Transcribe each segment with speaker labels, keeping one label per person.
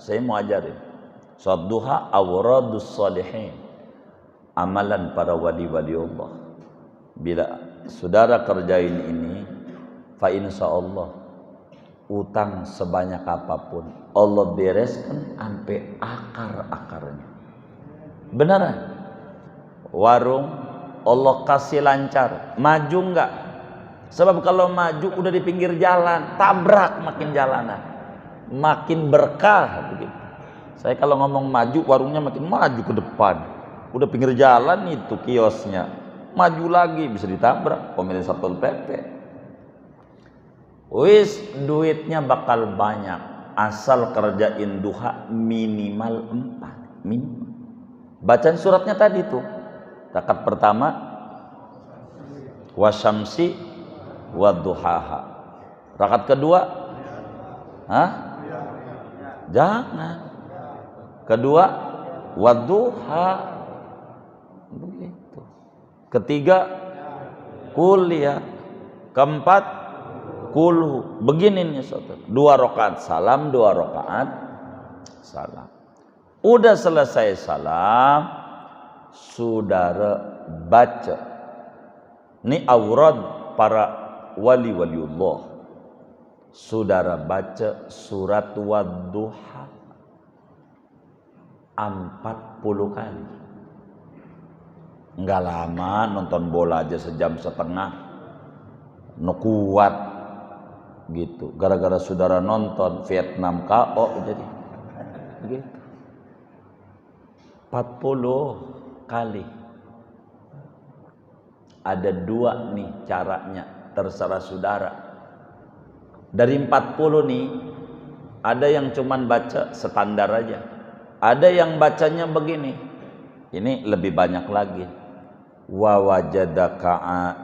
Speaker 1: saya mau ajarin. Salat duha awradus salihin, amalan para wali-wali Allah. Bila saudara kerjain ini, fa insyaallah utang sebanyak apapun Allah bereskan sampai akar-akarnya. Beneran. Warung Allah kasih lancar, maju enggak? Sebab kalau maju udah di pinggir jalan, tabrak makin jalanan, makin berkah begitu. Saya kalau ngomong maju, warungnya makin maju ke depan. Udah pinggir jalan itu kiosnya, maju lagi bisa ditabrak pemilik Satpol PP. Wis duitnya bakal banyak asal kerjain duha minimal 4 minimal. Bacaan suratnya tadi tuh. Rakaat pertama wasyamsi wadduhaha. Rakaat kedua jangan. Kedua wadduha. Begitu. Ketiga kuliah. Keempat kulhu. Begini nih saudara. 2 rakaat salam, 2 rakaat salam. Udah selesai salam, saudara baca. Ini aurad para wali-waliullah. Saudara baca surat Wadduha 40 kali. Enggak lama, nonton bola aja sejam setengah. No kuat gitu. Gara-gara saudara nonton Vietnam KO jadi gitu. 40 kali. Ada 2 nih caranya, terserah saudara. Dari 40 nih, ada yang cuman baca standar aja. Ada yang bacanya begini. Ini lebih banyak lagi. Wa wajadaka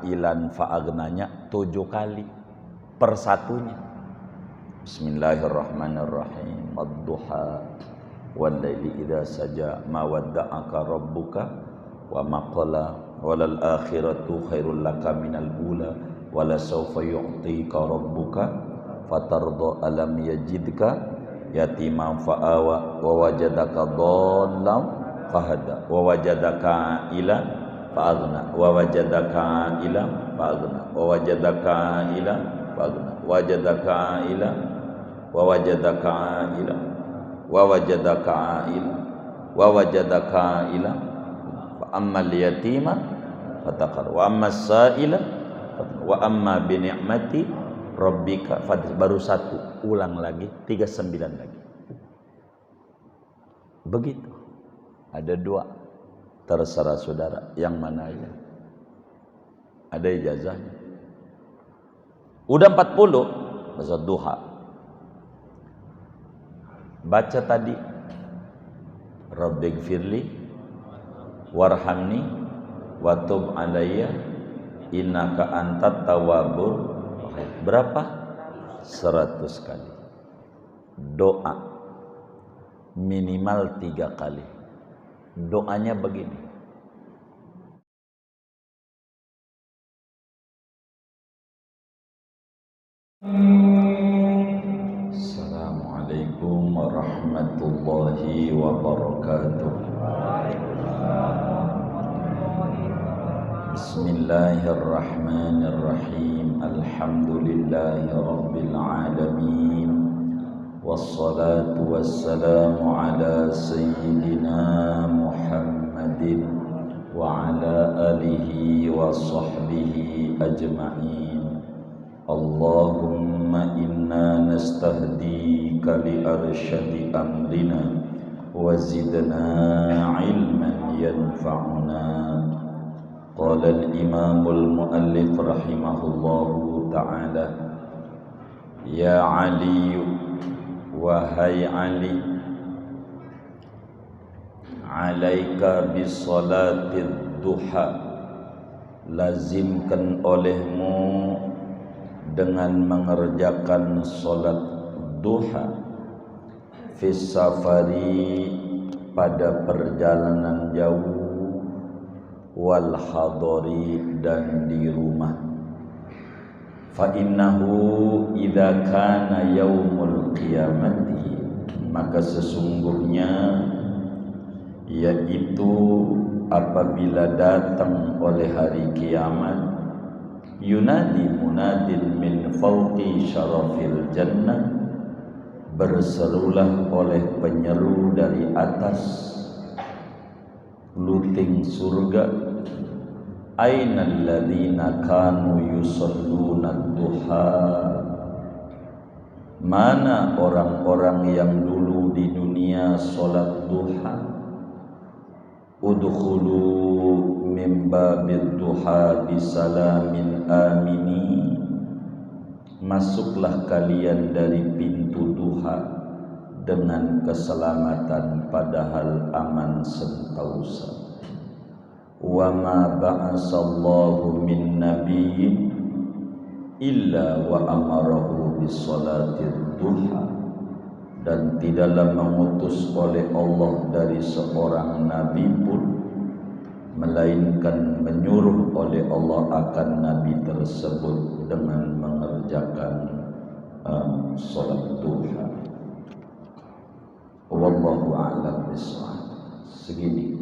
Speaker 1: ailan fa'agnanya 7 kali per satunya. Bismillahirrahmanirrahim. Ad-duha wal laili idza saja ma wadda'aka rabbuka wa ma qala walal akhiratu khairul laka minal ula wala sawfa yu'tika rabbuka fatarda alam yajidka yatiman fa'awa wa wajadaka dhallam fahada wa wajadaka ila fa'aghna wa wajadaka ila fa'aghna wa wajadaka ila fa'aghna wajadaka ila wa wajadaka ila wa wajadaka ila wa wajadaka ila fa ammal yatima fataqar wa ammas sa'ila wa amma bi ni'mati rabbika fadhkur. Baru 1, ulang lagi 39 lagi. Begitu. Ada 2, terserah saudara yang mana aja. Ada ijazahnya. Udah 40 masa duha. Baca tadi Rabbighfirli warhamni wa tub alayya innaka antat tawwabur. Berapa? 100 kali. Doa minimal 3 kali. Doanya begini. Assalamualaikum warahmatullahi wabarakatuh. Bismillahirrahmanirrahim. Alhamdulillahi rabbil alamin. Wassalatu wassalamu ala sayyidina Muhammadin wa ala alihi wa sahbihi ajma'in. Allahumma inna nastahdika li arsyadi amrina wa zidna ilman yanfa'una. Qala al-imamul muallif rahimahullahu ta'ala, ya Ali, wahai Ali, alaika bisalatid duha, lazimkan olehmu dengan mengerjakan salat duha, fis safari, pada perjalanan jauh, wal hadari, dan di rumah. Fa innahu idza kana yaumul qiyamati, maka sesungguhnya yaitu apabila datang oleh hari kiamat, yunadi munadin min fawqi syarafil jannah, berserulah oleh penyeru dari atas luting surga, ainal ladzina kanu yusalluna duha, mana orang-orang yang dulu di dunia salat duha, udkhulu min babid duha bisalamin amini, masuklah kalian dari pintu duha dengan keselamatan padahal aman sentosa. Wa ma ba'asallahu min nabiyyin illa wa amarahu bisolatil duha, dan tidaklah mengutus oleh Allah dari seorang nabi pun melainkan menyuruh oleh Allah akan nabi tersebut dengan mengerjakan solat duha. Wallahu a'lam bishawab. Segini,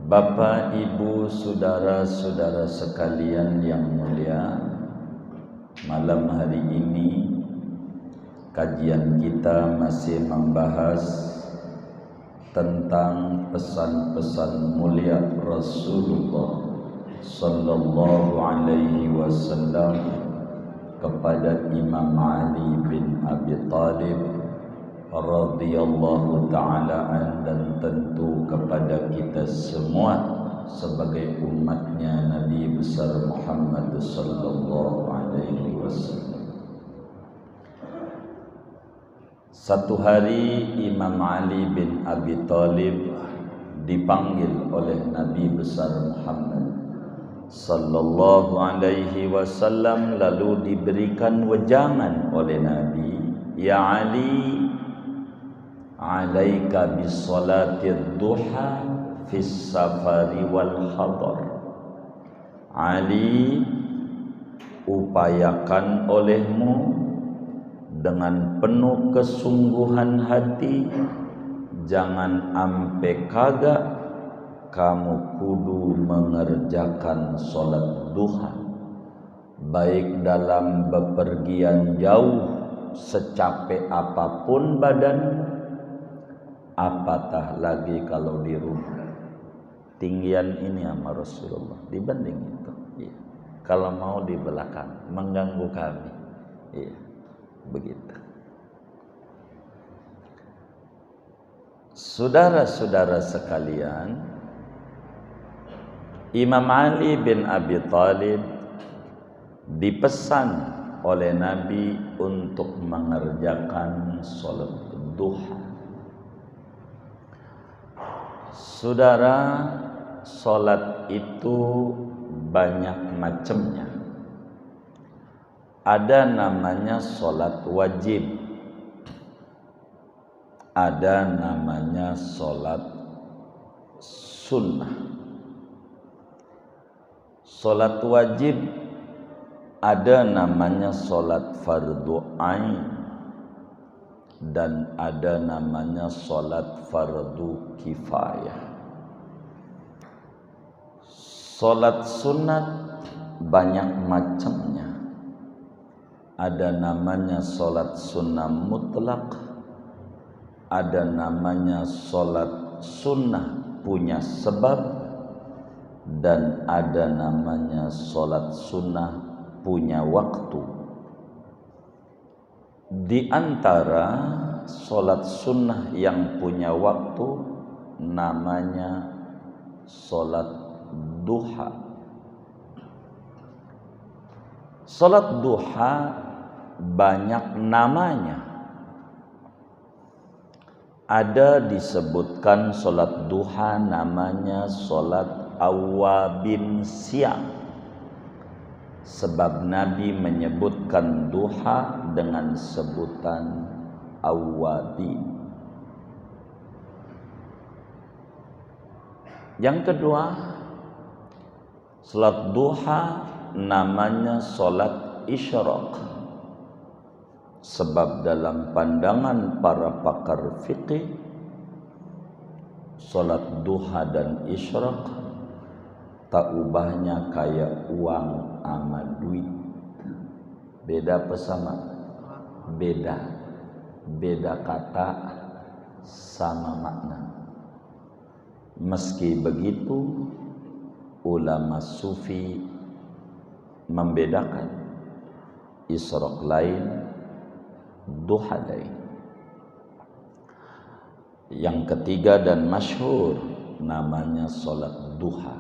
Speaker 1: Bapak, Ibu, saudara-saudara sekalian yang mulia, malam hari ini kajian kita masih membahas tentang pesan-pesan mulia Rasulullah sallallahu alaihi wasallam kepada Imam Ali bin Abi Thalib radhiyallahu ta'ala an, dan tentu kepada kita semua sebagai umatnya Nabi besar Muhammad sallallahu alaihi wasallam. Satu hari Imam Ali bin Abi Thalib dipanggil oleh Nabi besar Muhammad sallallahu alaihi wasallam, lalu diberikan wejangan oleh Nabi, ya Ali, alaika bisolatid duha fis safari wal hadar. Ali, upayakan olehmu dengan penuh kesungguhan hati, jangan ampe kagak kamu kudu mengerjakan solat duha, baik dalam bepergian jauh secapek apapun badan, apatah lagi kalau di rumah. Tinggian ini sama Rasulullah dibanding itu. Iya. Kalau mau di belakang mengganggu kami. Iya. Begitu. Saudara-saudara sekalian, Imam Ali bin Abi Thalib dipesan oleh Nabi untuk mengerjakan salat duha. Saudara, salat itu banyak macamnya. Ada namanya salat wajib, ada namanya salat sunnah. Salat wajib ada namanya salat fardu ain, dan ada namanya salat fardu kifayah. Salat sunat banyak macamnya. Ada namanya salat sunnah mutlak, ada namanya salat sunnah punya sebab, dan ada namanya salat sunnah punya waktu. Di antara salat sunnah yang punya waktu namanya salat duha. Salat duha banyak namanya. Ada disebutkan salat duha namanya salat awabin siang, sebab Nabi menyebutkan duha dengan sebutan awabin. Yang kedua, salat duha namanya salat isyraq. Sebab dalam pandangan para pakar fikih, salat duha dan isyraq tak ubahnya kayak uang sama duit. Beda apa sama? Beda. Beda kata sama makna. Meski begitu, ulama sufi membedakan isyraq lain, duha lain. Yang ketiga dan masyhur namanya salat duha.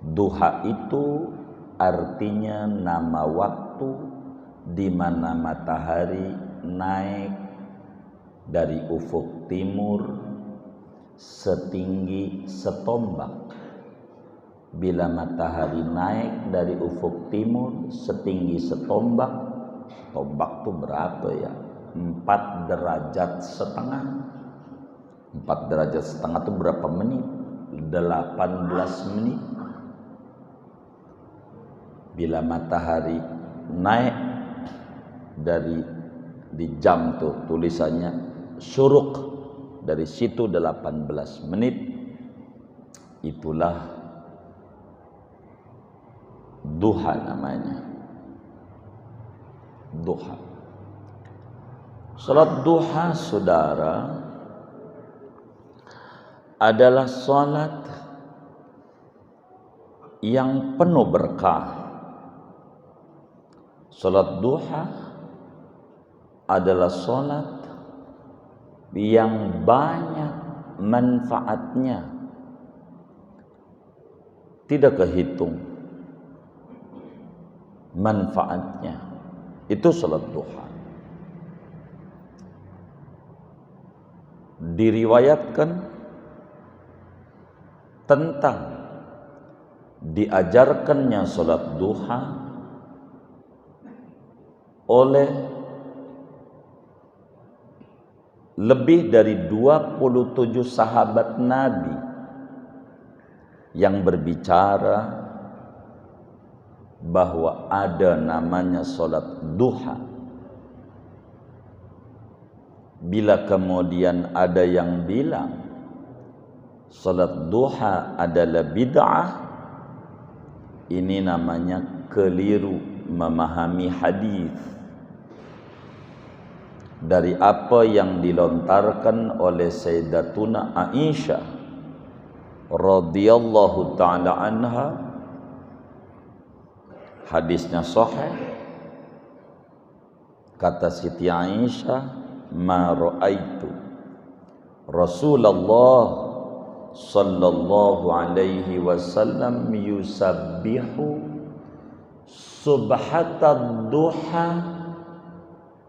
Speaker 1: Duha itu artinya nama waktu di mana matahari naik dari ufuk timur setinggi setombak. Bila matahari naik dari ufuk timur setinggi setombak, tombak itu berapa ya? 4 derajat setengah. 4 derajat setengah itu berapa menit? 18 menit. Bila matahari naik dari di jam tuh tulisannya syuruk, dari situ 18 menit, itulah duha namanya. Duha. Salat duha, saudara, adalah salat yang penuh berkah. Salat duha adalah salat yang banyak manfaatnya, tidak kehitung manfaatnya. Itu salat duha. Diriwayatkan tentang diajarkannya salat duha oleh lebih dari 27 sahabat Nabi yang berbicara bahwa ada namanya salat duha. Bila kemudian ada yang bilang salat duha adalah bid'ah, ini namanya keliru memahami hadis dari apa yang dilontarkan oleh Sayyidatuna Aisyah radhiyallahu taala anha. Hadisnya sahih. Kata Siti Aisyah, ma ra'aitu Rasulullah sallallahu alaihi wasallam yusabbihu subhatad duha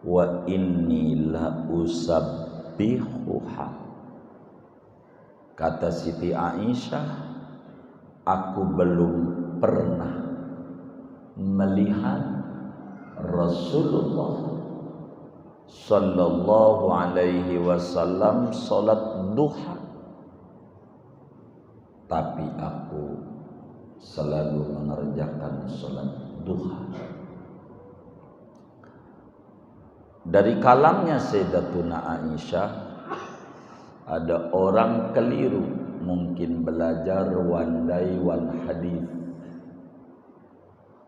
Speaker 1: wa inni la usabbihuha. Kata Siti Aisyah, aku belum pernah melihat Rasulullah sallallahu alaihi wasallam salat duha, tapi aku selalu mengerjakan salat duha. Dari kalamnya Sayyidatuna Aisyah ada orang keliru, mungkin belajar one day one hadis.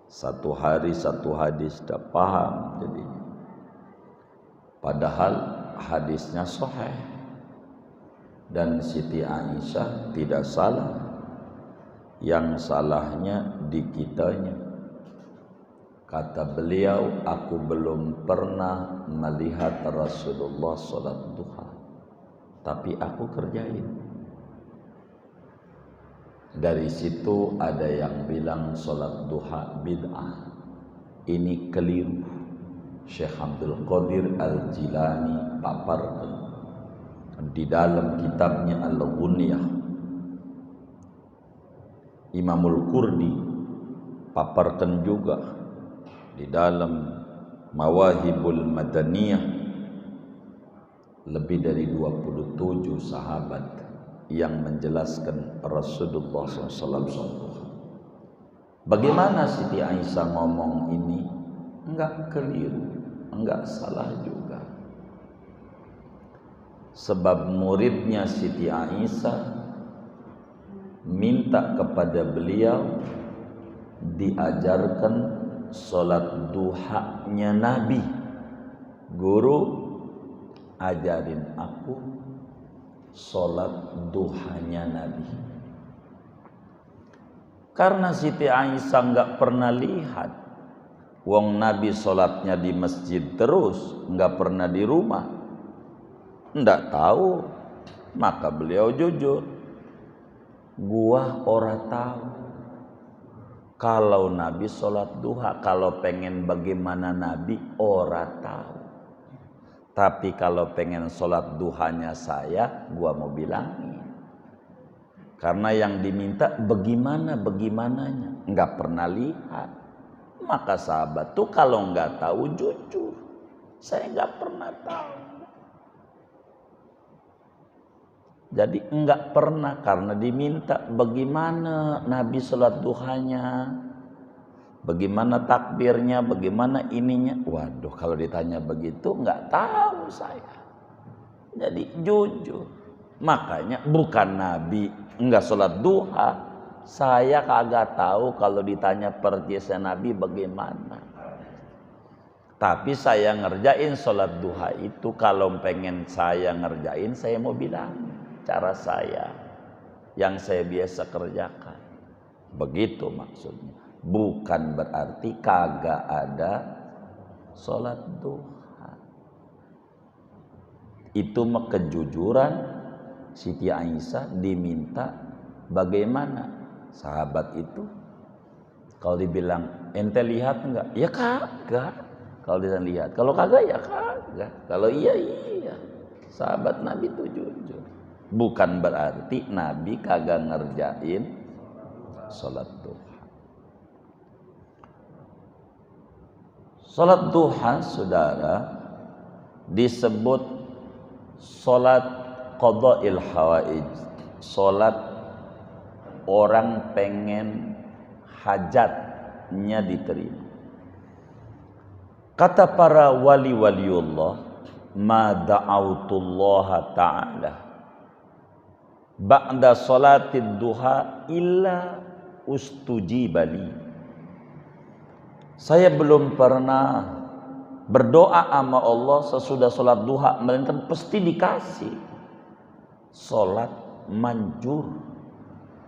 Speaker 1: Satu hari satu hadis dah paham jadinya. Padahal hadisnya sahih dan Siti Aisyah tidak salah. Yang salahnya di kitanya. Kata beliau, aku belum pernah melihat Rasulullah salat duha, tapi aku kerjain. Dari situ ada yang bilang salat duha bid'ah. Ini keliru. Syekh Abdul Qadir Al-Jilani paparkan di dalam kitabnya Al-Ghunyah. Imamul Qurdi paparkan juga di dalam Mawahibul Madaniyah. Lebih dari 27 sahabat yang menjelaskan Rasulullah SAW. Bagaimana Siti Aisyah ngomong ini? Enggak keliru, enggak salah juga. Sebab muridnya Siti Aisyah minta kepada beliau diajarkan sholat duhanya Nabi. Guru, ajarin aku sholat duhanya Nabi. Karena Siti Aisyah enggak pernah lihat, wong Nabi sholatnya di masjid terus, enggak pernah di rumah, enggak tahu. Maka beliau jujur, gua ora tahu kalau Nabi sholat duha. Kalau pengen bagaimana Nabi, ora tahu. Tapi kalau pengen sholat duhanya saya, gua mau bilangin. Karena yang diminta bagaimananya, enggak pernah lihat. Maka sahabat tuh kalau enggak tahu jujur, saya enggak pernah tahu. Jadi enggak pernah, karena diminta bagaimana Nabi sholat duhanya, bagaimana takbirnya, bagaimana ininya. Waduh, kalau ditanya begitu enggak tahu saya. Jadi jujur. Makanya bukan Nabi enggak sholat duha, saya kagak tahu kalau ditanya perjalanan Nabi bagaimana. Tapi saya ngerjain sholat duha itu. Kalau pengen saya ngerjain, saya mau bilang cara saya yang saya biasa kerjakan. Begitu maksudnya. Bukan berarti kagak ada sholat duha. Itu mah kejujuran. Siti Aisyah diminta bagaimana. Sahabat itu kalau dibilang ente lihat enggak, ya kagak. Kalau dia lihat, kalau kagak ya kagak, kalau iya iya. Sahabat Nabi itu jujur. Bukan berarti Nabi kagak ngerjain sholat duha. Sholat duha, saudara, disebut sholat qada'il hawaij, sholat orang pengen hajatnya diterima. Kata para wali-waliullah, ma da'autullaha ta'ala ba'da sholatid duha illa ustujibali. Saya belum pernah berdoa sama Allah sesudah sholat duha, melainkan pasti dikasih. Sholat manjur,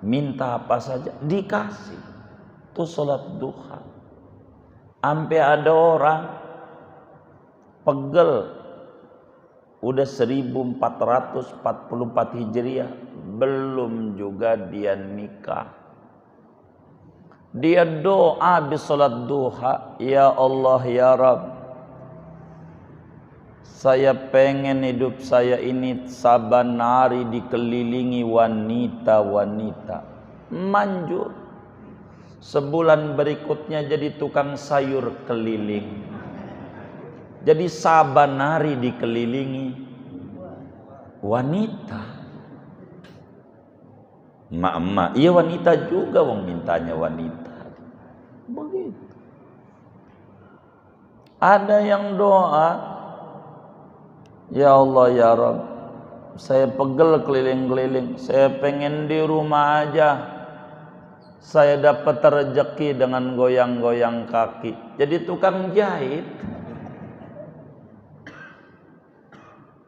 Speaker 1: minta apa saja dikasih. Itu sholat duha. Sampai ada orang pegel, udah 1444 Hijriah, belum juga dia nikah. Dia doa di sholat duha, ya Allah ya Rabb, saya pengen hidup saya ini saban hari dikelilingi wanita-wanita. Manjur. Sebulan berikutnya jadi tukang sayur keliling. Jadi saban hari dikelilingi wanita. Emak-emak, iya wanita juga wong mintanya wanita. Begitu. Ada yang doa, ya Allah ya Rabb, saya pegel keliling-keliling, saya pengen di rumah aja, saya dapat rezeki dengan goyang-goyang kaki, jadi tukang jahit,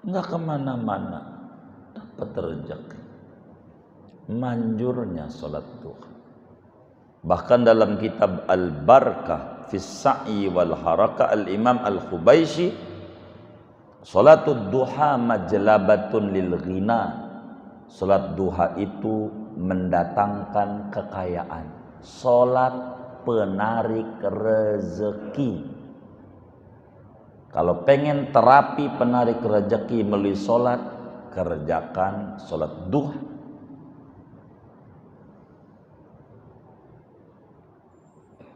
Speaker 1: nggak kemana-mana, dapat rezeki. Manjurnya sholat duha. Bahkan dalam kitab Al-Barkah Fis Sa'i wal Haraka, Al-Imam Al-Khubaisy, sholatud duha majlabatun lil ghina. Sholat duha itu mendatangkan kekayaan. Sholat penarik rezeki. Kalau pengen terapi penarik rezeki melalui sholat, kerjakan sholat duha.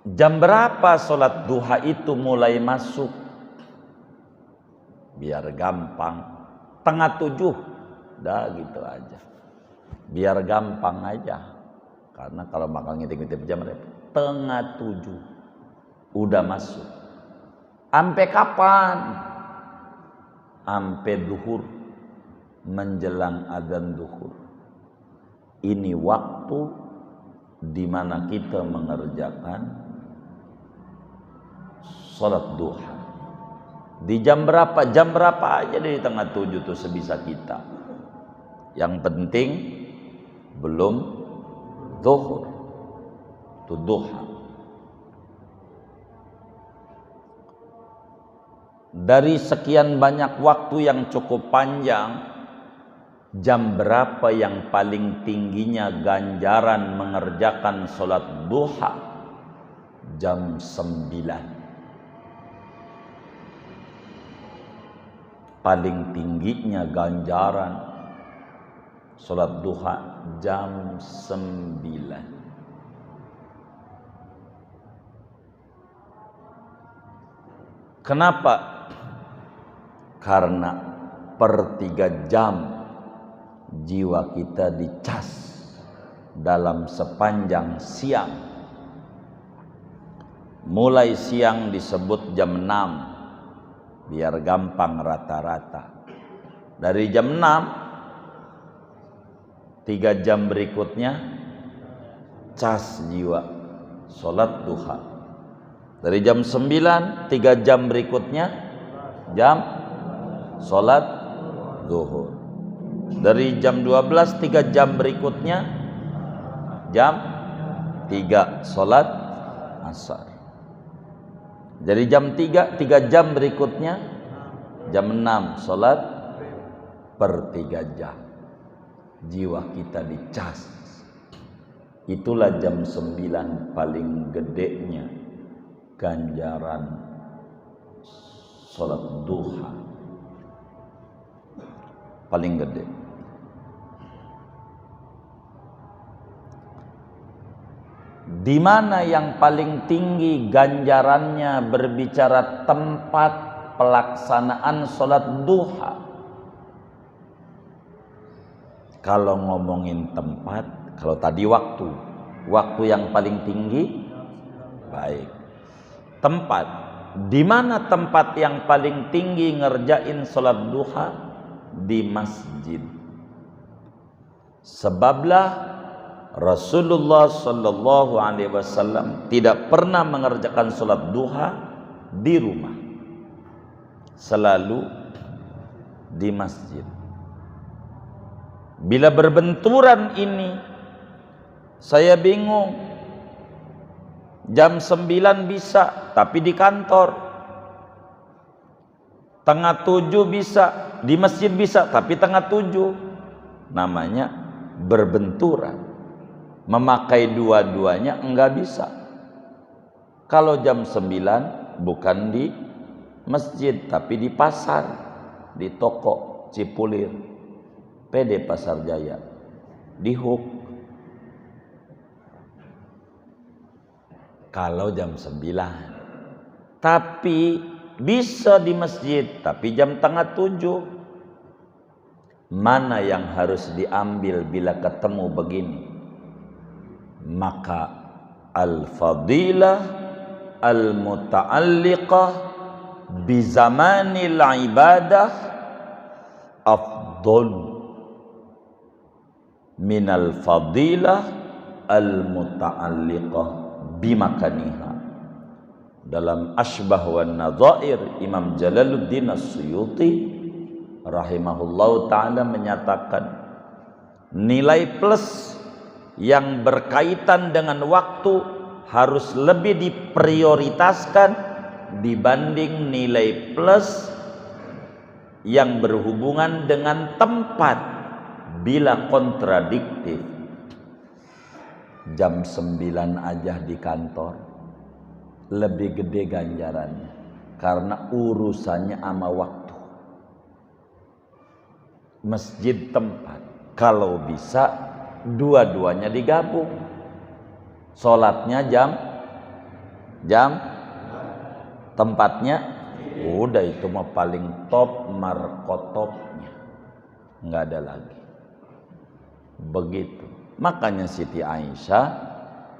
Speaker 1: Jam berapa sholat duha itu mulai masuk? Biar gampang, 6:30, dah gitu aja. Biar gampang aja, karena kalau bakal ngitip-ngitip jam 6:30 udah masuk. Ampe kapan? Ampe duhur, menjelang adzan duhur. Ini waktu di mana kita mengerjakan salat duha. Di jam berapa? Jam berapa aja dari tengah 7 tuh sebisa kita. Yang penting belum zuhur, itu duha. Dari sekian banyak waktu yang cukup panjang, jam berapa yang paling tingginya ganjaran mengerjakan sholat duha? Jam 9. Paling tingginya ganjaran sholat duha jam 9. Kenapa? Karena per 3 jam jiwa kita dicas dalam sepanjang siang. Mulai siang disebut jam 6 biar gampang rata-rata. Dari jam 6 3 jam berikutnya cas jiwa sholat duha. Dari jam 9 3 jam berikutnya jam sholat zuhur. Dari jam 12 3 jam berikutnya jam 3 sholat asar. Dari jam 3 jam berikutnya jam 6 sholat per 3 jam. Jiwa kita dicas. Itulah jam 9 paling gedenya ganjaran sholat duha. Paling gede. Di mana yang paling tinggi ganjarannya berbicara tempat pelaksanaan sholat duha. Kalau ngomongin tempat, kalau tadi waktu yang paling tinggi, baik. Tempat, di mana tempat yang paling tinggi ngerjain sholat duha? Di masjid. Sebablah Rasulullah sallallahu alaihi wasallam tidak pernah mengerjakan sholat duha di rumah, selalu di masjid. Bila berbenturan ini, saya bingung. Jam 9 bisa, tapi di kantor. Tengah 7 bisa, di masjid bisa, tapi tengah 7. Namanya berbenturan. Memakai dua-duanya enggak bisa. Kalau jam 9 bukan di masjid, tapi di pasar, di toko Cipulir, PD Pasar Jaya, di Hook. Kalau jam 9. Tapi bisa di masjid, tapi jam tengah 7. Mana yang harus diambil bila ketemu begini? Maka al-fadilah al-muta'alliqah bi zamanil ibadah afdal min al-fadilah al-muta'alliqah bi makaniha. Dalam Ashbah wan Nadhair, Imam Jalaluddin As-Suyuti rahimahullahu ta'ala menyatakan nilai plus yang berkaitan dengan waktu harus lebih diprioritaskan dibanding nilai plus yang berhubungan dengan tempat bila kontradiktif. Jam 9 aja di kantor lebih gede ganjarannya karena urusannya sama waktu. Masjid tempat, kalau bisa dua-duanya digabung. Sholatnya jam tempatnya udah, itu mah paling top markotopnya, nggak ada lagi. Begitu. Makanya Siti Aisyah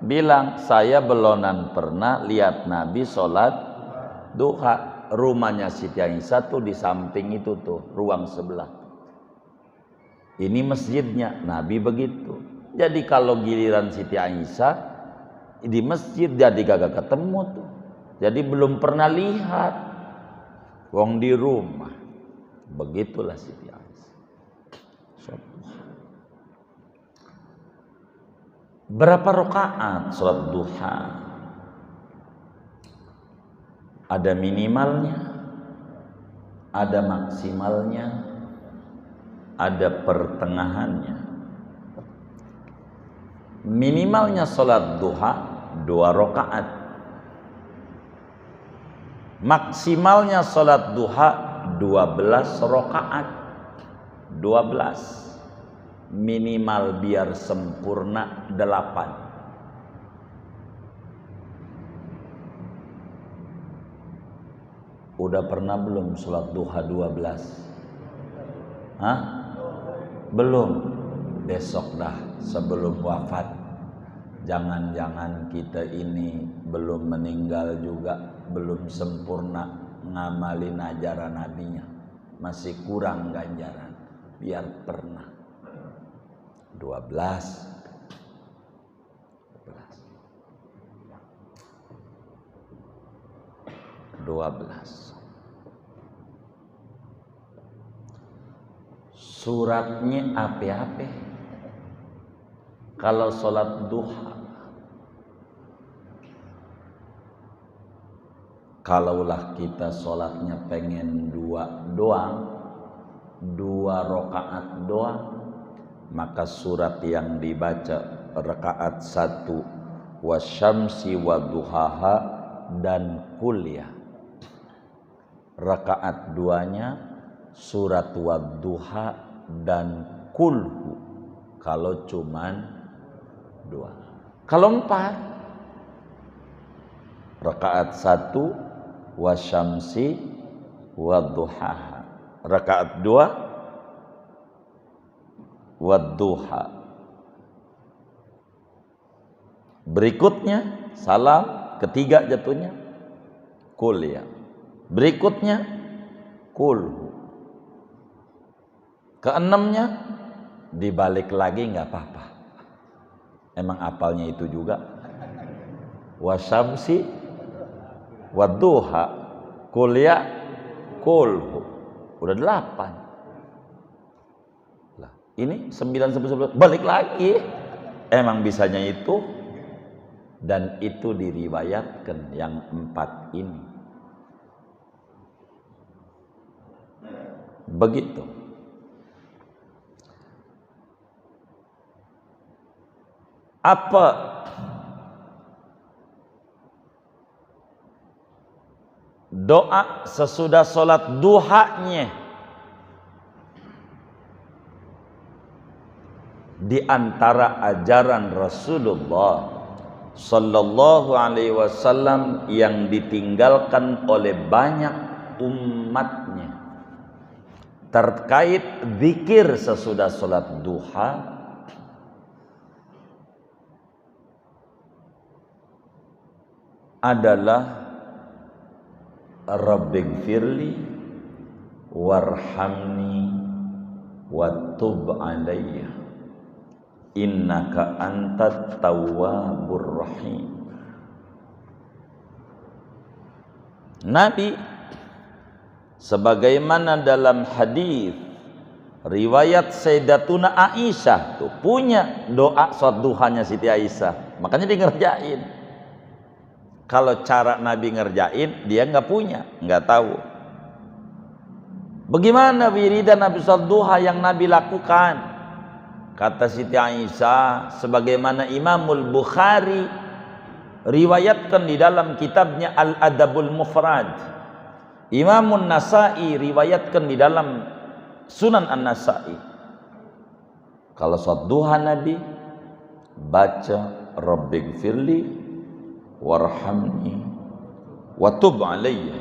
Speaker 1: bilang, saya belonan pernah lihat Nabi sholat duha. rumahnya Siti Aisyah tuh di samping itu tuh, ruang sebelah. Ini masjidnya, Nabi begitu. Jadi kalau giliran Siti Aisyah di masjid jadi gagak ketemu tuh. Jadi belum pernah lihat wong di rumah. Begitulah Siti Aisyah. Berapa rakaat salat duha? Ada minimalnya, ada maksimalnya, ada pertengahannya. Minimalnya salat duha 2 rakaat. Maksimalnya salat duha 12 rakaat. 12. Minimal biar sempurna 8. Udah pernah belum sholat duha 12? Hah? Belum. Besok dah sebelum wafat. Jangan-jangan kita ini belum meninggal juga, belum sempurna ngamalin ajaran nabinya. Masih kurang ganjaran. Biar pernah. 12. Suratnya apa-apa. Kalau sholat duha, kalaulah kita sholatnya pengen 2 doang, 2 rakaat doang, maka surat yang dibaca rakaat 1 wasyamsi waduhaha dan kuliah. Rakaat 2-nya surat wadduha dan kulhu. Kalau cuman 2. Kalau 4, rakaat 1 wasyamsi wadduhaha. Rakaat 2 wadduha. Berikutnya salam, ketiga jatuhnya kuliah. Berikutnya kulhu. Keenamnya dibalik lagi nggak apa-apa. Emang apalnya itu juga. Wasyamsi wadduha kuliah kulhu. Udah 8. Lah, ini 9 11 balik lagi. Emang bisanya itu, dan itu diriwayatkan yang 4 ini. Begitu. Apa doa sesudah sholat duhanya? Di antara ajaran Rasulullah Sallallahu Alaihi Wasallam yang ditinggalkan oleh banyak umatnya terkait zikir sesudah sholat duha adalah Rabbighfirli warhamni wattub alayya innaka antat tawwabur rahim. Nabi sebagaimana dalam hadis riwayat Sayyidatuna Aisyah tuh punya doa sholat duhanya Siti Aisyah, makanya dia ngerjain. Kalau cara Nabi ngerjain dia nggak punya, nggak tahu. Bagaimana wiridan Nabi sholat duha yang Nabi lakukan? Kata Siti Aisyah, sebagaimana Imamul Bukhari riwayatkan di dalam kitabnya Al-Adabul Mufrad, Imamun Nasa'i riwayatkan di dalam Sunan An-Nasa'i, kalau sholat duha Nabi baca Rabbighfirli warhamni watub alayya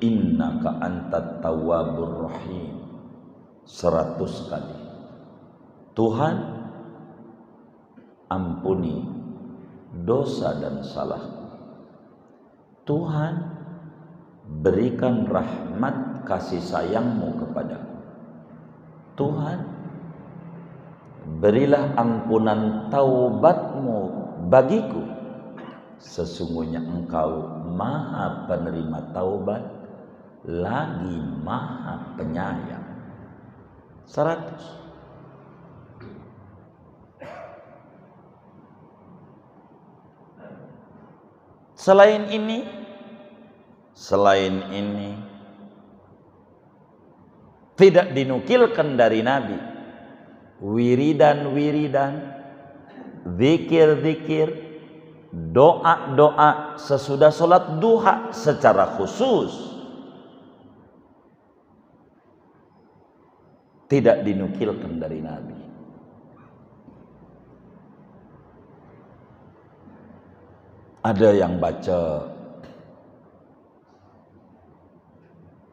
Speaker 1: innaka antat tawwabur rahim 100 kali. Tuhan, ampuni dosa dan salahku. Tuhan, berikan rahmat kasih sayangmu kepadaku. Tuhan, berilah ampunan taubatmu bagiku. Sesungguhnya Engkau Maha penerima taubat, lagi Maha penyayang. 100. Selain ini tidak dinukilkan dari Nabi wiridan, zikir, doa sesudah sholat duha secara khusus. Tidak dinukilkan dari Nabi. Ada yang baca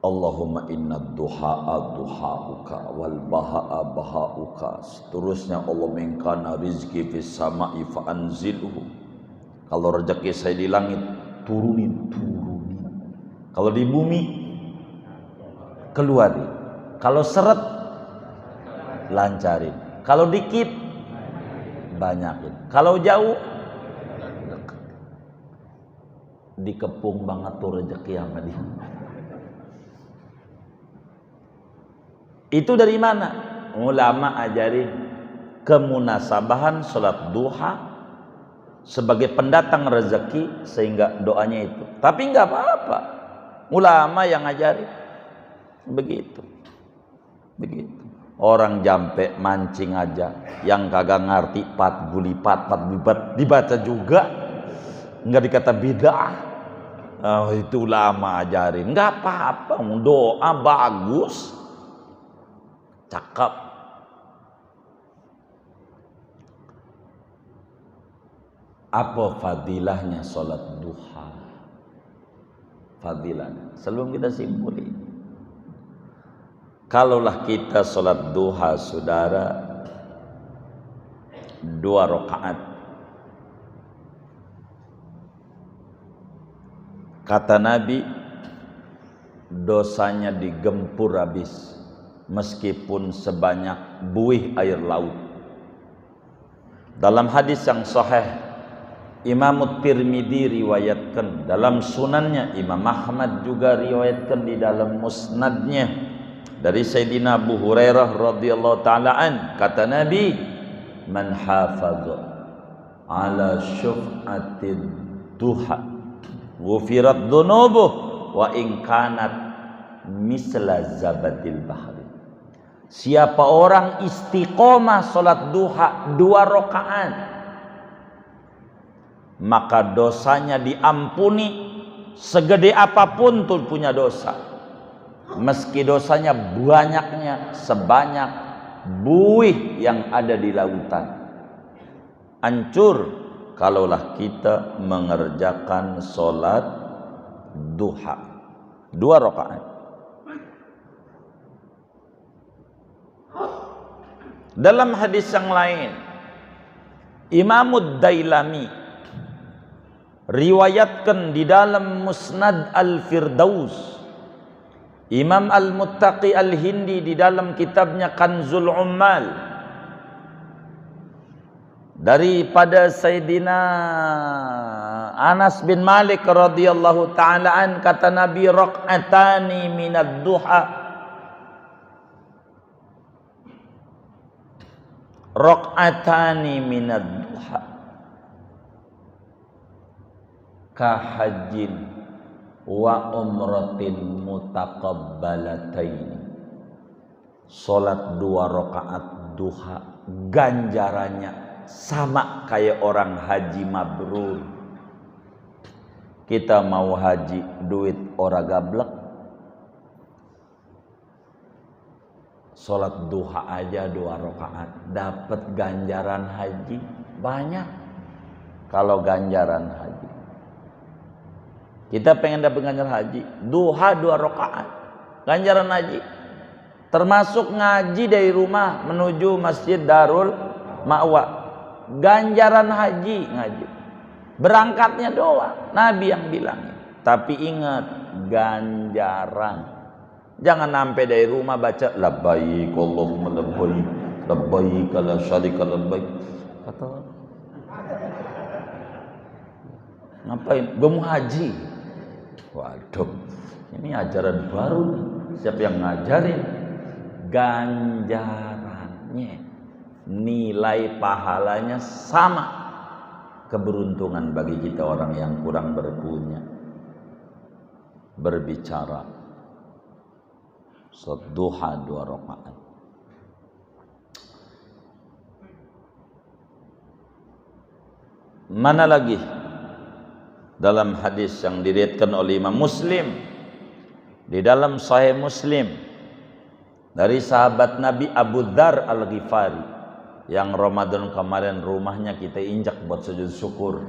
Speaker 1: Allahumma inna duha'a duha'uka wal baha'a baha'uka. Seterusnya Allah mengkana rizki fis sama'i fa'anzilhu. Kalau rezeki saya di langit, turunin. Kalau di bumi, keluarin. Kalau seret, lancarin. Kalau dikit, banyakin. Kalau jauh, dikepung banget tuh rezeki sama dia. Itu dari mana? Ulama ajarin kemunasabahan sholat duha sebagai pendatang rezeki, sehingga doanya itu. Tapi nggak apa-apa, ulama yang ajarin begitu. Orang jampe mancing aja, yang kagak ngerti pat gulipat dibaca juga, nggak dikata bid'ah. Itu ulama ajarin, nggak apa-apa, doa bagus, cakep. Apa fadilahnya sholat duha? Fadilahnya sebelum kita simpulin, kalaulah kita sholat duha, saudara, 2 rakaat, kata Nabi, dosanya digempur habis meskipun sebanyak buih air laut. Dalam hadis yang sahih, Imam Tirmidzi riwayatkan dalam sunannya, Imam Ahmad juga riwayatkan di dalam musnadnya dari Sayyidina Abu Hurairah radhiyallahu ta'ala an, kata Nabi, man hafadha ala syuf'atid duha ghufirat dhunubuh wa in kanat misla zabadil bahri. Siapa orang istiqomah salat duha 2 rakaat, maka dosanya diampuni segede apapun tuh punya dosa, meski dosanya banyaknya sebanyak buih yang ada di lautan. Hancur kalaulah kita mengerjakan sholat duha 2 rakaat. Dalam hadis yang lain, Imam Ad-Dailami riwayatkan di dalam Musnad Al-Firdaus, Imam Al-Muttaqi Al-Hindi di dalam kitabnya Kanzul Ummal, daripada Sayyidina Anas bin Malik radhiyallahu ta'ala an, kata Nabi, raq'atani minad duha, raq'atani minad duha kahajin wa umratin mutaqabbalataini. Salat 2 rakaat duha ganjarannya sama kayak orang haji mabrur. Kita mau haji, duit ora gablek, salat duha aja 2 rakaat dapat ganjaran haji banyak. Kalau ganjaran haji, kita pengen dapat ganjaran haji, duha 2 rakaat ganjaran haji, termasuk ngaji dari rumah menuju Masjid Darul Ma'wa, ganjaran haji ngaji. Berangkatnya doang, Nabi yang bilang. Tapi ingat, ganjaran. Jangan sampai dari rumah baca labbaik Allahumma labbaik, labbaik la syarika labbaik. Kata ngapain? Gue mau haji. Waduh, ini ajaran baru nih. Siapa yang ngajarin? Ganjarannya, nilai pahalanya sama. Keberuntungan bagi kita orang yang kurang berpunya. Berbicara duha 2 rakaat. Mana lagi? Dalam hadis yang diriwayatkan oleh Imam Muslim, di dalam Sahih Muslim, dari sahabat Nabi Abu Dzar Al-Ghifari, yang Ramadan kemarin rumahnya kita injak buat sujud syukur.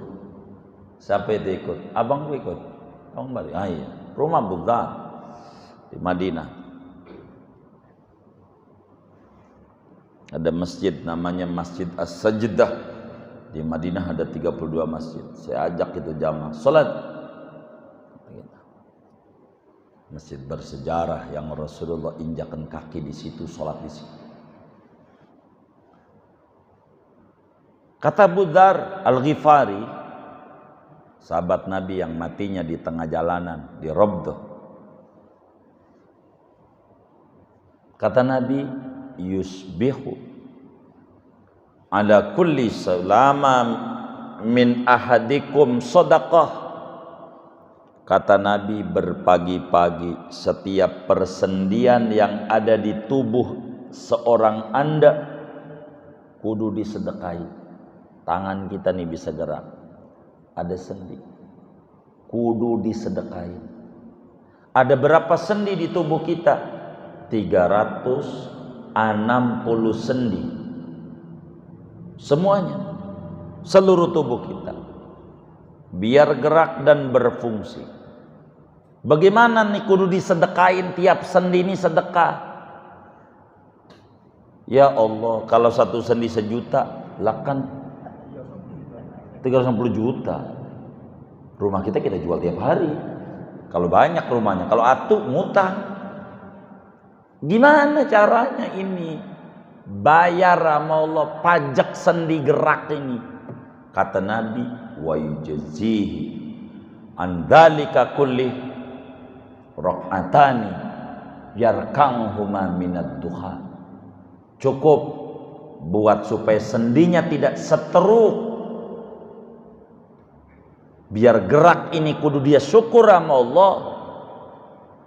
Speaker 1: Siapa itu ikut? Abang gue ikut. Abang balik. Iya. Rumah Abu Dzar di Madinah. Ada masjid namanya Masjid As-Sajdah. Di Madinah ada 32 masjid. Saya ajak itu jamaah salat. Masjid bersejarah yang Rasulullah injakan kaki di situ, salat di situ. Kata Abu Dzar Al-Ghifari, sahabat Nabi yang matinya di tengah jalanan di Rabdah. Kata Nabi, yusbihu ala kulli salama min ahadikum sadaqah. Kata Nabi, berpagi-pagi setiap persendian yang ada di tubuh seorang Anda kudu disedekahi. Tangan kita nih bisa gerak, ada sendi, kudu disedekahi. Ada berapa sendi di tubuh kita? 360 sendi. Semuanya, seluruh tubuh kita, biar gerak dan berfungsi. Bagaimana nih kudu disedekain, tiap sendi ini sedekah? Ya Allah, kalau satu sendi 1 juta, lah kan 360 juta. Rumah kita jual tiap hari. Kalau banyak rumahnya, kalau atuh ngutang. Gimana caranya ini? Bayar sama Allah pajak sendi gerak ini. Kata Nabi, wa yujzihi an dzalika kulli raq'atani yarkanhuma minad duha. Cukup buat supaya sendinya tidak seteruk, biar gerak ini kudu dia syukur sama Allah.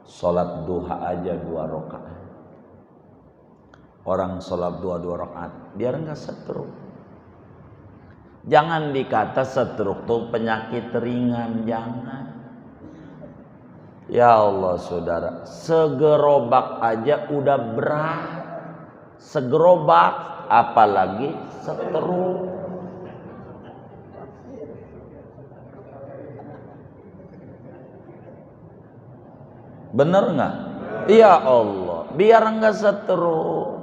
Speaker 1: Salat duha aja 2 rakaat. Orang sholat 2 rakaat biar enggak setruk. Jangan dikata setruk tuh penyakit ringan, jangan. Ya Allah saudara, segerobak aja udah berat. Segerobak, apalagi setruk. Bener nggak? Ya Allah, biar enggak setruk.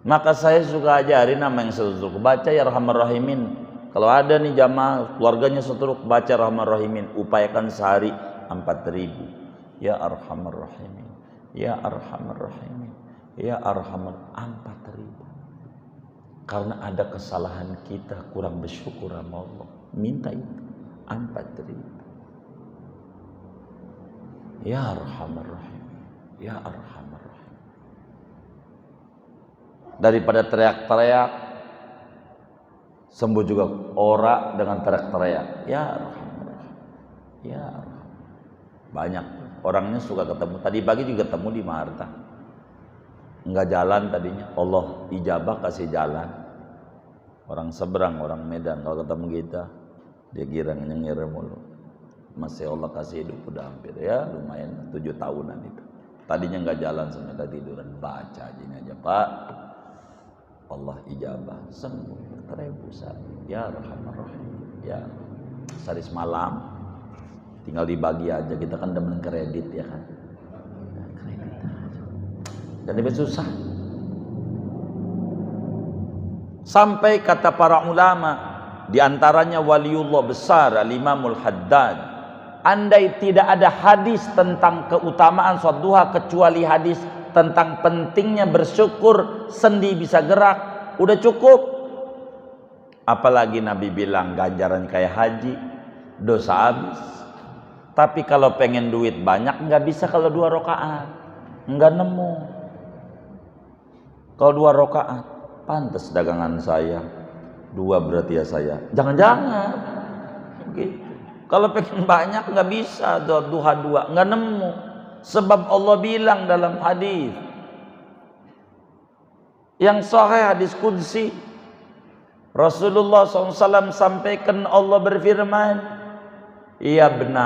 Speaker 1: Maka saya suka ajarin nama yang setruk, baca ya Rahman Rahimin. Kalau ada nih jamaah keluarganya setruk, baca Rahman Rahimin. Upayakan sehari 4.000. Ya Arhamar Rahimin, ya Arhamar Rahimin, ya Arhamar, 4.000. Karena ada kesalahan kita, kurang bersyukur sama Allah. Minta itu 4.000. Ya Arhamar Rahim, ya Arhamar Rahim. Daripada teriak-teriak, sembuh juga ora dengan teriak-teriak. Ya Arhamar Rahim, ya Arhamar. Banyak orangnya suka ketemu. Tadi pagi juga ketemu di Marta. Enggak jalan tadinya, Allah ijabah kasih jalan. Orang seberang, orang Medan, kalau ketemu kita dia kira nyengir mulu. Masih Allah kasih hidup udah hampir ya lumayan 7 tahunan itu. Tadinya enggak jalan sampai tiduran, baca aja ini aja Pak. Allah ijabah, sembuh 1.000 ya Rahman Rahim. Ya sehari semalam tinggal dibagi aja, kita kan demen kredit ya kan. Kredit aja. Dan lebih susah. Sampai kata para ulama, Di antaranya waliullah besar Al-Imamul Haddad. Andai tidak ada hadis tentang keutamaan sholat duha kecuali hadis tentang pentingnya bersyukur, sendi bisa gerak, udah cukup. Apalagi Nabi bilang ganjaran kayak haji, dosa habis. Tapi kalau pengen duit banyak nggak bisa kalau 2 rakaat, nggak nemu. Kalau 2 rakaat, pantas dagangan saya 2 berarti ya saya. Jangan-jangan gitu. Kalau pengen banyak nggak bisa duha 2, nggak nemu. Sebab Allah bilang dalam hadis yang sahih, hadis qudsi, Rasulullah SAW sampaikan, Allah berfirman, ya bna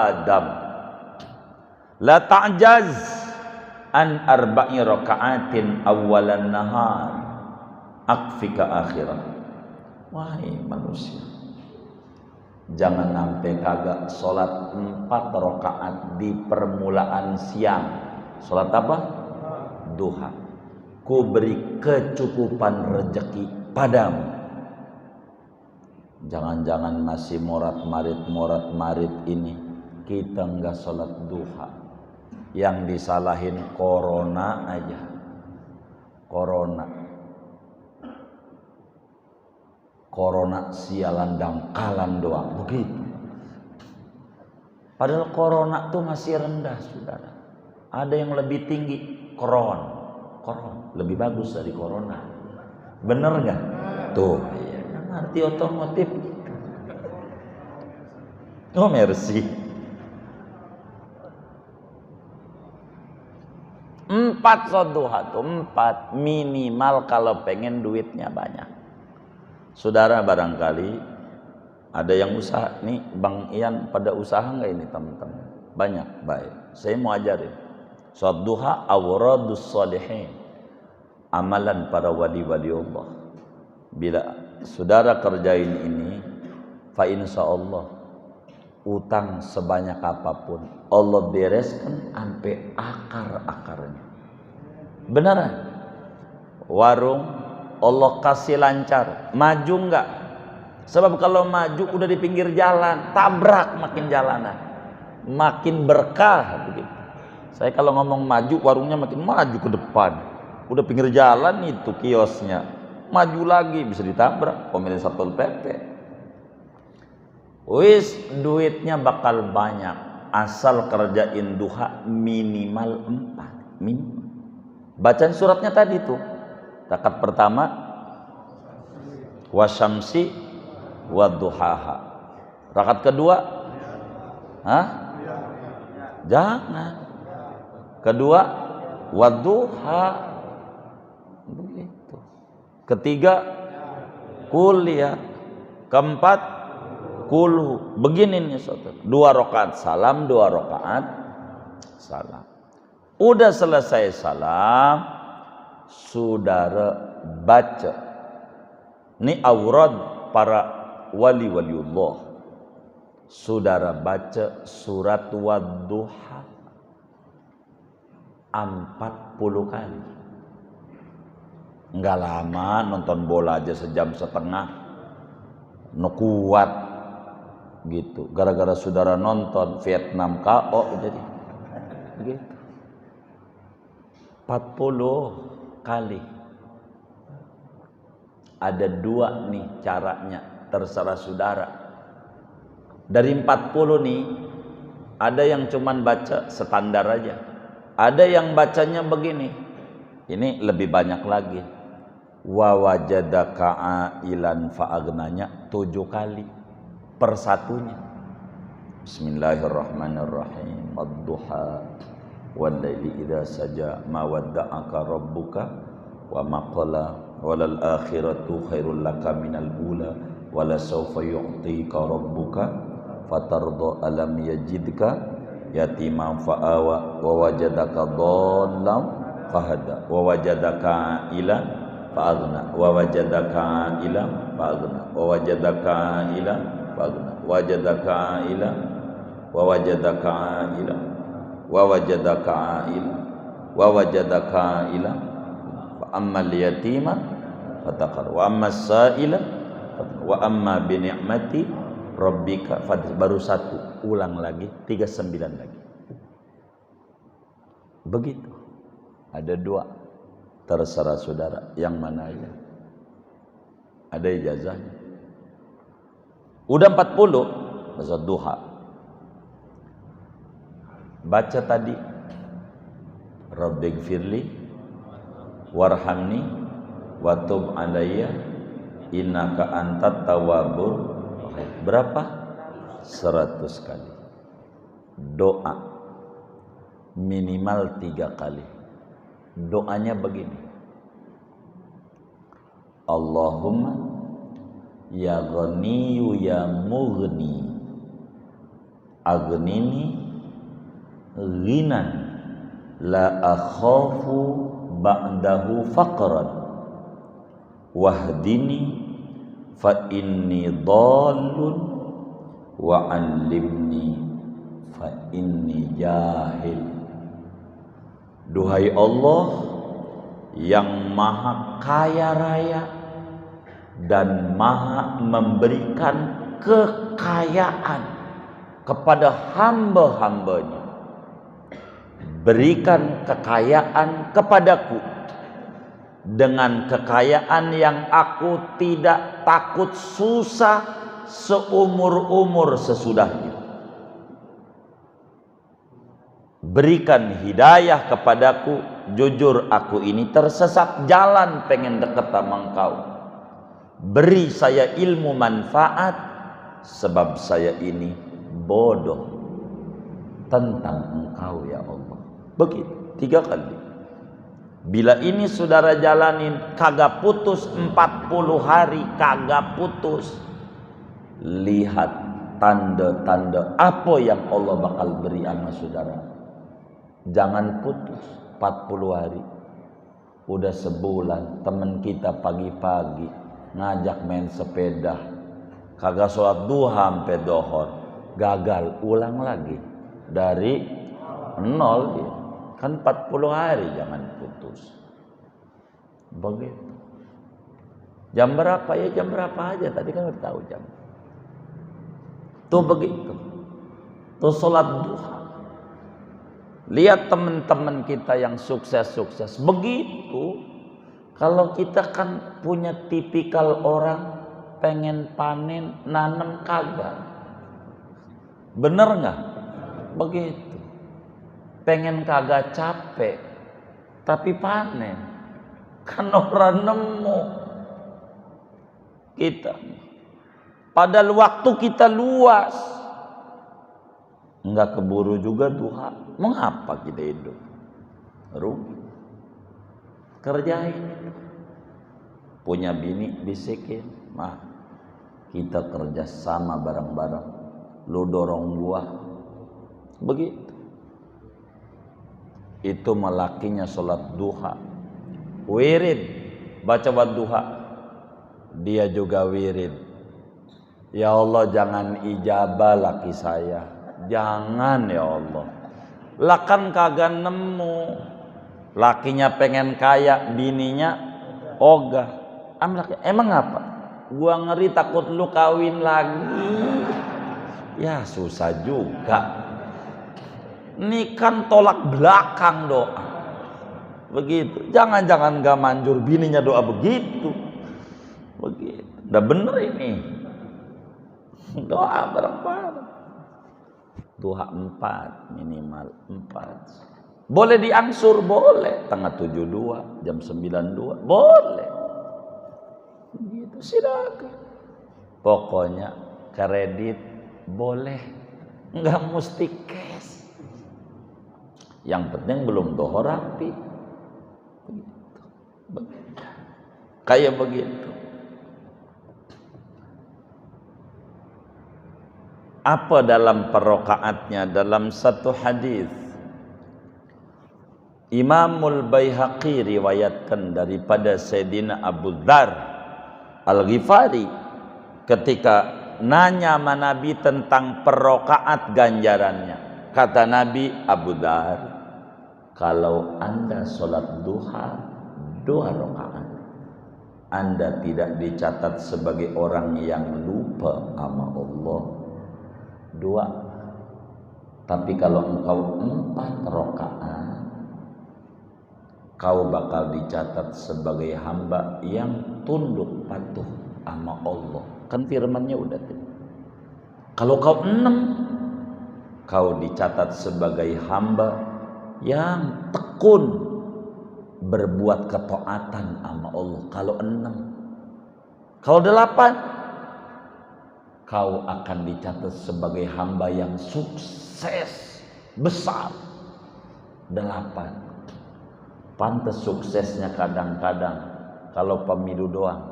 Speaker 1: Adam, la ta'jaz an arba'i raka'atin awalan nahar akfika akhirah. Wahai manusia, jangan sampai kagak sholat 4 rakaat di permulaan siang. Sholat apa? Duha. Ku beri kecukupan rezeki padamu. Jangan-jangan masih morat-marit ini kita enggak sholat duha. Yang disalahin corona aja. Corona sialan dangkalan doang, begitu. Padahal corona tuh masih rendah, saudara. Ada yang lebih tinggi, koron lebih bagus dari corona. Bener nggak? Tuh, yang ngerti otomotif. Oh mercy. 4 sholat duha tuh 4 minimal kalau pengen duitnya banyak. Saudara barangkali ada yang usaha nih, Bang Ian pada usaha nggak ini teman-teman? Banyak, baik. Saya mau ajarin. Sholat duha awradus sholihin, amalan para wali-wali Allah. Bila saudara kerjain ini, fa insyaallah utang sebanyak apapun Allah bereskan sampai akar-akarnya. Beneran. Warung Allah kasih lancar, maju enggak? Sebab kalau maju udah di pinggir jalan, tabrak makin jalanan, makin berkah begitu. Saya kalau ngomong maju, warungnya makin maju ke depan. Udah pinggir jalan itu kiosnya, maju lagi bisa ditabrak pemilik Satpol PP. Wis duitnya bakal banyak asal kerjain duha minimal 4. Minimal. Bacaan suratnya tadi tuh. Rakaat pertama wasyamsi wadduhaha. Rakaat kedua jangan. Kedua wadduha. Begitu. Ketiga kuliah. Keempat kulhu. Begini nih saudara. 2 rakaat salam, 2 rakaat salam. Udah selesai salam, saudara baca, ini aurad para wali-waliullah, saudara baca surat wadduha 40 kali. Enggak lama, nonton bola aja sejam setengah kuat gitu. Gara-gara saudara nonton Vietnam KO jadi gitu. 40 kali. Ada 2 nih caranya, terserah saudara. Dari 40 nih, ada yang cuman baca standar aja, ada yang bacanya begini. Ini lebih banyak lagi. Wa wajadaka ailan fa'agnanya 7 kali per satunya. Bismillahirrahmanirrahim. Ad-duha wal laili idza saja ma wadda'aka rabbuka wa ma qala walal akhiratu khairul laka minal ula wala sawfa yu'tika rabbuka fatarda alam yajidka yatiman fa'awa wa wajadaka dhallam fahada wa wajadaka ila fa'aghna wa wajadaka ila fa'aghna wa wajadaka ila fa'aghna wajadaka ila wa wajadaka ila wa wajadaka ila wa wajadaka ila fa ammal yatima fataqar wa ammas sa'ila Wa amma bi ni'mati rabbika baru 1, ulang lagi 39 lagi. Begitu. Ada 2. Terserah saudara yang mana aja. Ada ijazahnya. Udah 40 masa duha. Baca tadi Rabbighfirli warhamni wa tub alayya innaka antat tawwabur rahim. Berapa? 100 kali. Doa minimal 3 kali. Doanya begini. Allahumma ya ghaniyyu ya mughni aghnini ghinan la akhafu ba'dahu faqran wahdini fa inni dhallun wa 'allimni fa inni jahil. Duhai Allah yang maha kaya raya dan maha memberikan kekayaan kepada hamba-hambanya, berikan kekayaan kepadaku dengan kekayaan yang aku tidak takut susah seumur-umur sesudahnya. Berikan hidayah kepadaku, jujur aku ini tersesat jalan pengen dekat sama Engkau. Beri saya ilmu manfaat sebab saya ini bodoh tentang Engkau ya Allah. Begitu 3 kali. Bila ini saudara jalanin kagak putus 40 hari, kagak putus, lihat tanda-tanda apa yang Allah bakal beri sama saudara. Jangan putus 40 hari. Udah sebulan temen kita pagi-pagi ngajak main sepeda, kagak sholat duha sampai dohor, gagal, ulang lagi dari 0 ya. Kan 40 hari, jangan putus. Begitu. Jam berapa ya? Jam berapa aja, tadi kan udah tahu jam. Tuh begitu. Tuh sholat duha. Lihat teman-teman kita yang sukses-sukses. Begitu. Kalau kita kan punya tipikal orang pengen panen, nanam kagak. Bener nggak? Begitu. Pengen kagak capek, tapi panen. Kan orang nemu. Kita. Padahal waktu kita luas. Enggak keburu juga duha. Mengapa kita hidup? Rugi. Kerjain itu. Punya bini bisikin, mah kita kerja sama bareng-bareng. Lu dorong gua. Begitu. Itu melakinya sholat duha. Wirid baca wadduha. Dia juga wirid. Ya Allah jangan ijabah laki saya. Jangan ya Allah. Lah kan kagak nemu. Lakinya pengen kaya, bininya ogah. Emang apa? Gua ngeri takut lu kawin lagi. Ya susah juga. Ini kan tolak belakang doa. Begitu. Jangan-jangan gak manjur bininya doa begitu. Begitu. Udah bener ini. Doa bareng-bareng. Duha 4 minimal 4. Boleh diangsur, boleh. Tengah 7.2, jam 9.2, boleh. Begitu silakan. Pokoknya kredit boleh. Nggak mesti cash. Yang penting belum dohor rapi. Begitu. Kayak begitu. Apa dalam perokaatnya? Dalam satu hadis Imamul Baihaqi riwayatkan daripada Sayyidina Abu Dzar Al-Ghifari ketika nanya sama Nabi tentang perokaat ganjarannya. Kata Nabi, Abu Dzar, kalau anda sholat duha 2 rakaat, Anda tidak dicatat sebagai orang yang lupa sama Allah. 2. Tapi kalau engkau 4 rakaat, kau bakal dicatat sebagai hamba yang tunduk patuh sama Allah. Kan firmannya udah tuh. Kalau kau 6, kau dicatat sebagai hamba yang tekun berbuat ketaatan sama Allah. Kalau 6. Kalau 8, kau akan dicatat sebagai hamba yang sukses besar. 8. Pantes suksesnya kadang-kadang kalau pemilu doang,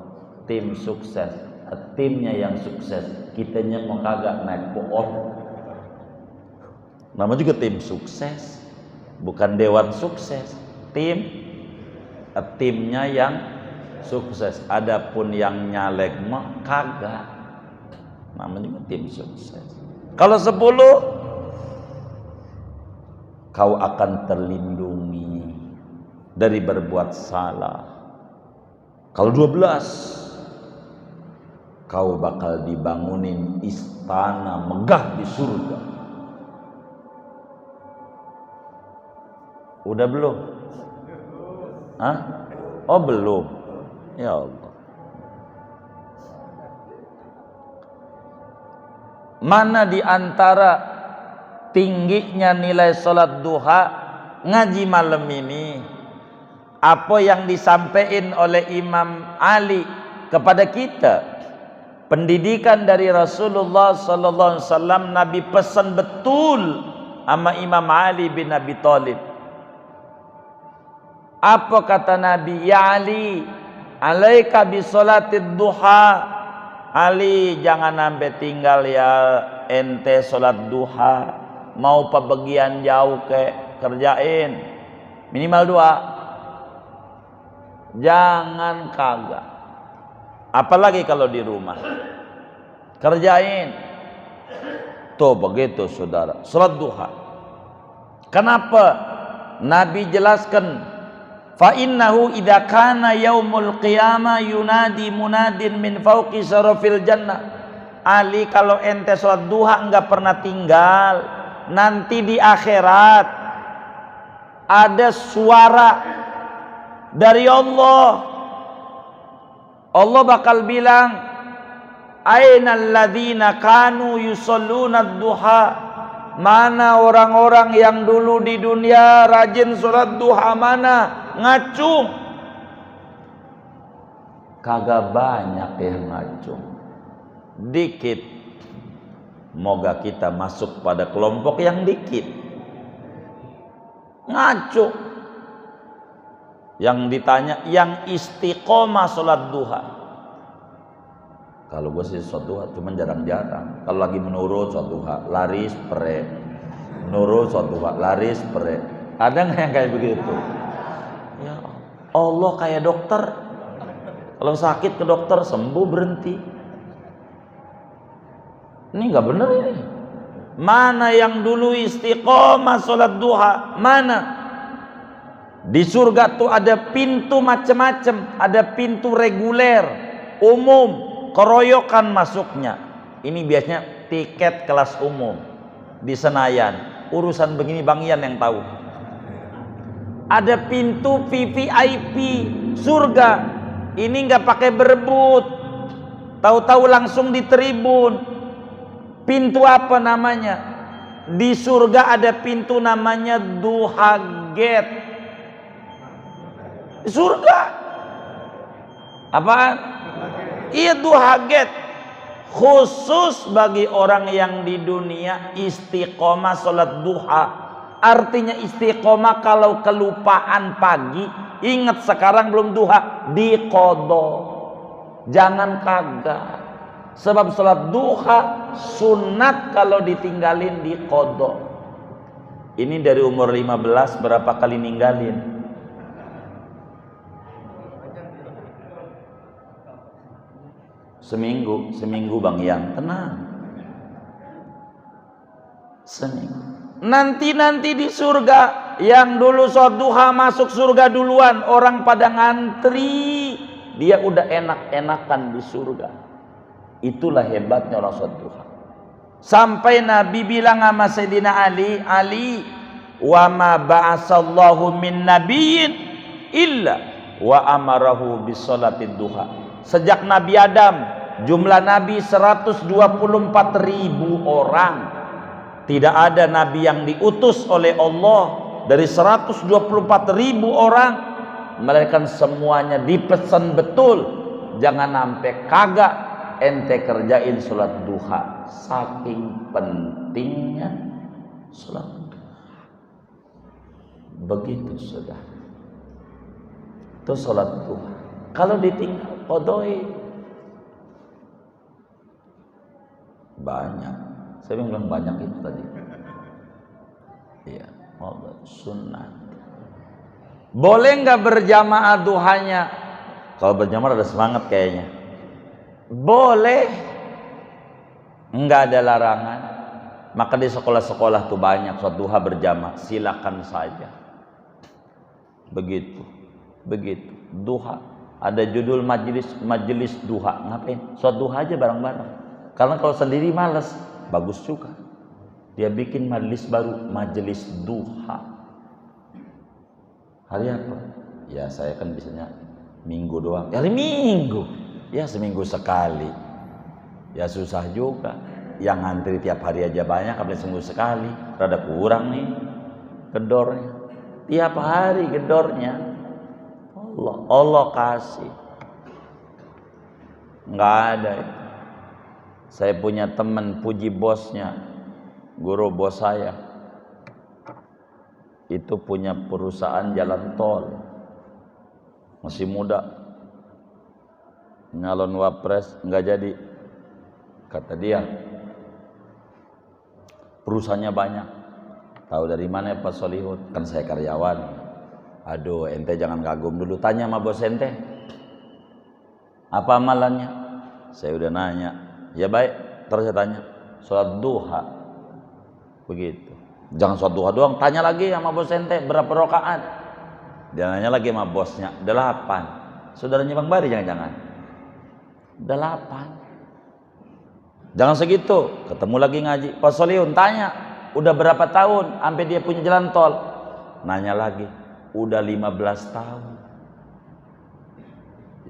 Speaker 1: tim sukses, timnya yang sukses, kitanya mau kagak naik pohon. Nama juga tim sukses, bukan dewan sukses. Timnya yang sukses. Adapun yang nyalek mah kagak. Namanya juga tim sukses. Kalau 10, kau akan terlindungi dari berbuat salah. Kalau 12, kau bakal dibangunin istana megah di surga. Udah belum? Hah? Oh belum. Ya Allah. Mana di antara tingginya nilai salat duha ngaji malam ini, apa yang disampaikan oleh Imam Ali kepada kita, pendidikan dari Rasulullah sallallahu alaihi wasallam. Nabi pesan betul sama Imam Ali bin Abi Thalib. Apa kata Nabi? Ya Ali, alaika bi salatid duha. Ali, jangan sampai tinggal ya ente salat duha. Mau pebagian jauh ke kerjain minimal 2. Jangan kagak. Apalagi kalau di rumah kerjain. Tuh begitu saudara, salat duha. Kenapa? Nabi jelaskan, fa innahu idza kana yaumul qiyamah yunadi munadin min fauqi syarafil jannah. Ali, kalau ente salat duha enggak pernah tinggal, nanti di akhirat ada suara dari Allah. Allah bakal bilang, ainal ladzina kanu yusalluna duha. Mana orang-orang yang dulu di dunia rajin salat duha? Mana? Ngacung. Kagak banyak yang ngacung, dikit. Moga kita masuk pada kelompok yang dikit ngacung. Yang ditanya yang istiqomah salat duha. Kalau gue sih salat duha cuman jarang-jarang. Kalau lagi menurut salat duha laris pre, menurut salat duha laris pre. Ada nggak yang kayak begitu? Ya Allah, kayak dokter. Kalau sakit ke dokter sembuh berhenti. Ini nggak bener ini. Mana yang dulu istiqomah salat duha? Mana? Di surga tuh ada pintu macam-macam. Ada pintu reguler, umum, keroyokan masuknya. Ini biasanya tiket kelas umum di Senayan. Urusan begini Bang Ian yang tahu. Ada pintu VVIP surga. Ini nggak pakai berebut, tahu-tahu langsung di tribun. Pintu apa namanya? Di surga ada pintu namanya Duha Gate. Di surga apaan? Iya, Duha Gate. Khusus bagi orang yang di dunia istiqomah salat duha. Artinya istiqomah kalau kelupaan pagi, ingat sekarang belum duha, diqodho. Jangan kagak. Sebab salat duha sunat, kalau ditinggalin diqodho. Ini dari umur 15 berapa kali ninggalin? Seminggu Bang Yang, tenang. Seminggu. Nanti di surga, yang dulu sholat duha masuk surga duluan, orang pada ngantri dia udah enak-enakan di surga. Itulah hebatnya orang sholat duha. Sampai Nabi bilang sama Sayyidina Ali, wa ma ba'asallahu min nabiyyin illa wa amarahu bisolatid duha. Sejak Nabi Adam, jumlah Nabi 124.000 orang. Tidak ada Nabi yang diutus oleh Allah dari 124.000 orang, melainkan semuanya dipesan betul, jangan sampai kagak ente kerjain sholat duha. Saking pentingnya sholat duha. Begitu sudah. Itu sholat duha. Kalau ditinggal qodoi banyak. Saya bilang banyak itu tadi. Iya, sunnah. Boleh nggak berjamaah duhanya? Kalau berjamaah ada semangat kayaknya. Boleh, nggak ada larangan. Maka di sekolah-sekolah tuh banyak sholat duha berjamaah, silakan saja. Begitu. Duha. Ada judul majelis duha. Ngapain? Sholat duha aja bareng-bareng. Karena kalau sendiri malas, bagus juga. Dia bikin majelis baru, majelis duha. Hari apa? Ya saya kan biasanya minggu doang. Hari Minggu. Ya seminggu sekali. Ya susah juga. Yang ngantri tiap hari aja banyak, apalagi seminggu sekali. Rada kurang nih gedornya. Tiap hari gedornya. Allah kasih. Nggak ada itu. Saya punya teman, puji bosnya, guru bos saya, itu punya perusahaan jalan tol, masih muda, nyalon wapres nggak jadi, kata dia perusahaannya banyak. Tahu dari mana ya Pak Solihun? Kan saya karyawan. Aduh, ente jangan kagum dulu, tanya sama bos ente apa amalannya. Saya udah nanya, ya baik, terus saya tanya, sholat duha, begitu. Jangan sholat duha doang, tanya lagi sama bos ente berapa rakaat. Dia nanya lagi sama bosnya, 8. Saudaranya Bang Bari jangan-jangan 8. Jangan segitu, ketemu lagi ngaji. Pak Solihun tanya, udah berapa tahun sampai dia punya jalan tol? Nanya lagi, udah 15 tahun.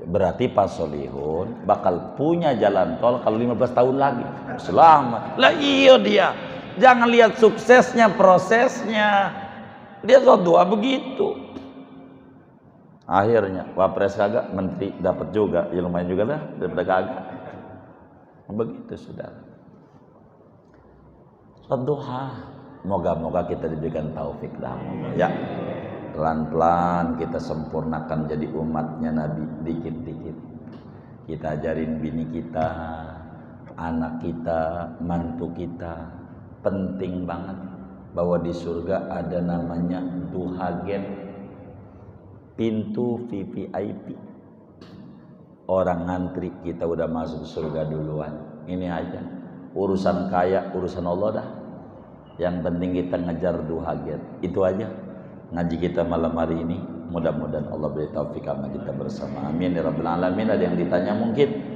Speaker 1: Berarti Pak Solihun bakal punya jalan tol kalau 15 tahun lagi. Selamat. Lah iya dia. Jangan lihat suksesnya, prosesnya. Dia sholat duha begitu. Akhirnya wapres kagak, menteri dapat juga. Ya lumayan juga lah daripada kagak. Begitu saudara. Sholat duha. Moga-moga kita diberikan taufik dah. Ya. Pelan-pelan kita sempurnakan jadi umatnya Nabi, dikit-dikit. Kita ajarin bini kita, anak kita, mantu kita. Penting banget bahwa di surga ada namanya duha gate, pintu VVIP. Orang ngantri, kita udah masuk surga duluan. Ini aja. Urusan kaya, urusan Allah dah. Yang penting kita ngejar duha gate. Itu aja ngaji kita malam hari ini. Mudah-mudahan Allah beri taufik sama kita bersama. Amin ya rabbal alamin. Ada yang ditanya mungkin?